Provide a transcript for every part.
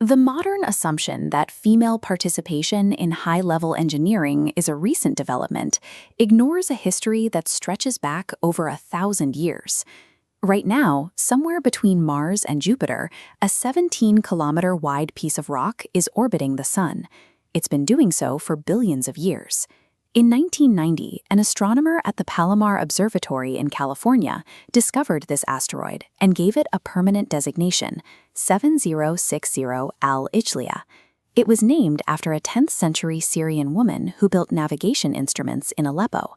The modern assumption that female participation in high-level engineering is a recent development ignores a history that stretches back over 1,000 years. Right now, somewhere between Mars and Jupiter, a 17-kilometer-wide piece of rock is orbiting the Sun. It's been doing so for billions of years. In 1990, an astronomer at the Palomar Observatory in California discovered this asteroid and gave it a permanent designation, 7060 al-Ijliya. It was named after a 10th-century Syrian woman who built navigation instruments in Aleppo.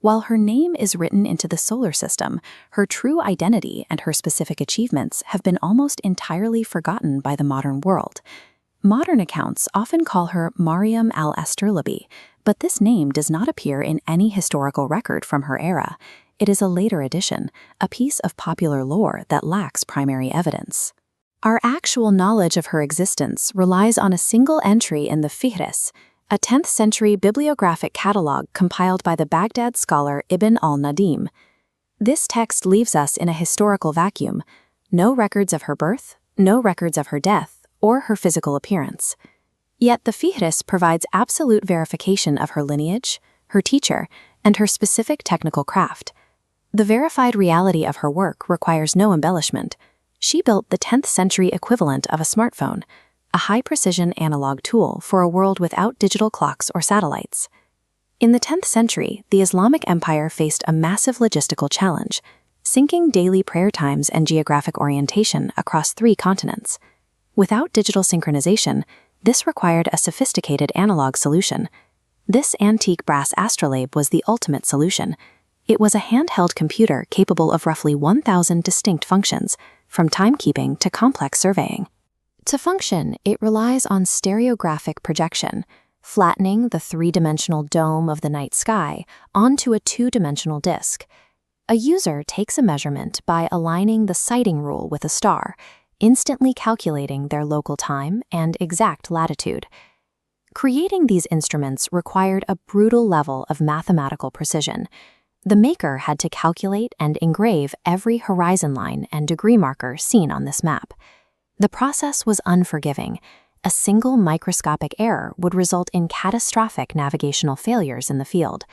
While her name is written into the solar system, her true identity and her specific achievements have been almost entirely forgotten by the modern world. Modern accounts often call her Maryam al-Asturlabi, but this name does not appear in any historical record from her era. It is a later addition, a piece of popular lore that lacks primary evidence. Our actual knowledge of her existence relies on a single entry in the Fihris, a 10th-century bibliographic catalog compiled by the Baghdad scholar Ibn al-Nadim. This text leaves us in a historical vacuum. No records of her birth, no records of her death, or her physical appearance. Yet the Fihris provides absolute verification of her lineage, her teacher, and her specific technical craft. The verified reality of her work requires no embellishment. She built the 10th-century equivalent of a smartphone, a high-precision analog tool for a world without digital clocks or satellites. In the 10th century, the Islamic Empire faced a massive logistical challenge, syncing daily prayer times and geographic orientation across 3 continents. Without digital synchronization, this required a sophisticated analog solution. This antique brass astrolabe was the ultimate solution. It was a handheld computer capable of roughly 1,000 distinct functions, from timekeeping to complex surveying. To function, it relies on stereographic projection, flattening the 3-dimensional dome of the night sky onto a 2-dimensional disk. A user takes a measurement by aligning the sighting rule with a star, instantly calculating their local time and exact latitude. Creating these instruments required a brutal level of mathematical precision. The maker had to calculate and engrave every horizon line and degree marker seen on this map. The process was unforgiving. A single microscopic error would result in catastrophic navigational failures in the field.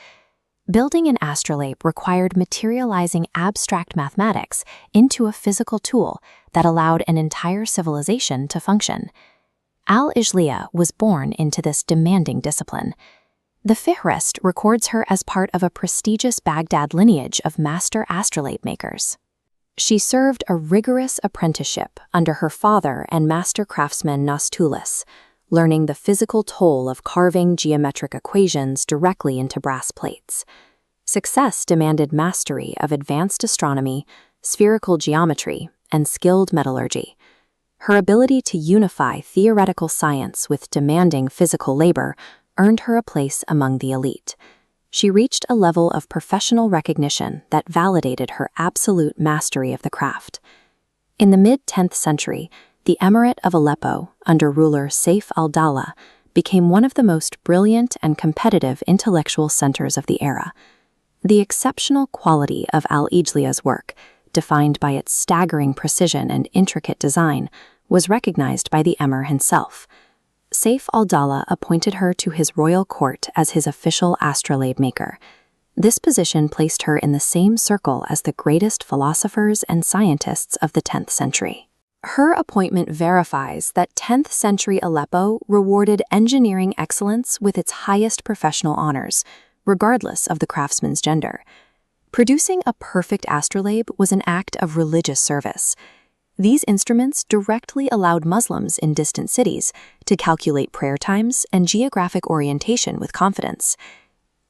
Building an astrolabe required materializing abstract mathematics into a physical tool that allowed an entire civilization to function. Al-Ijliya was born into this demanding discipline. The Fihrist records her as part of a prestigious Baghdad lineage of master astrolabe makers. She served a rigorous apprenticeship under her father and master craftsman Nastulis, learning the physical toll of carving geometric equations directly into brass plates. Success demanded mastery of advanced astronomy, spherical geometry, and skilled metallurgy. Her ability to unify theoretical science with demanding physical labor earned her a place among the elite. She reached a level of professional recognition that validated her absolute mastery of the craft. In the mid-10th century, the Emirate of Aleppo, under ruler Saif al-Dawla, became one of the most brilliant and competitive intellectual centers of the era. The exceptional quality of al-Ijliya's work, defined by its staggering precision and intricate design, was recognized by the emir himself. Saif al-Dawla appointed her to his royal court as his official astrolabe maker. This position placed her in the same circle as the greatest philosophers and scientists of the 10th century. Her appointment verifies that 10th century Aleppo rewarded engineering excellence with its highest professional honors, regardless of the craftsman's gender. Producing a perfect astrolabe was an act of religious service. These instruments directly allowed Muslims in distant cities to calculate prayer times and geographic orientation with confidence.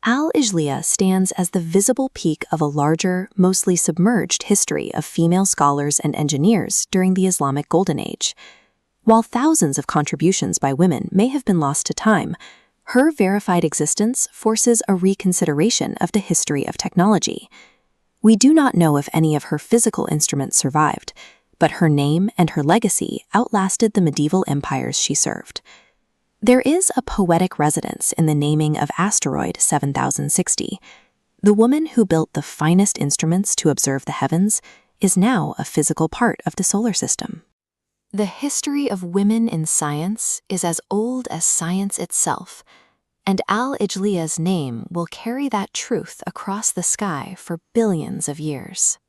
Al-Ijliya stands as the visible peak of a larger, mostly submerged history of female scholars and engineers during the Islamic Golden Age. While thousands of contributions by women may have been lost to time, her verified existence forces a reconsideration of the history of technology. We do not know if any of her physical instruments survived, but her name and her legacy outlasted the medieval empires she served. There is a poetic resonance in the naming of asteroid 7060. The woman who built the finest instruments to observe the heavens is now a physical part of the solar system. The history of women in science is as old as science itself, and al-Ijliyyah's name will carry that truth across the sky for billions of years.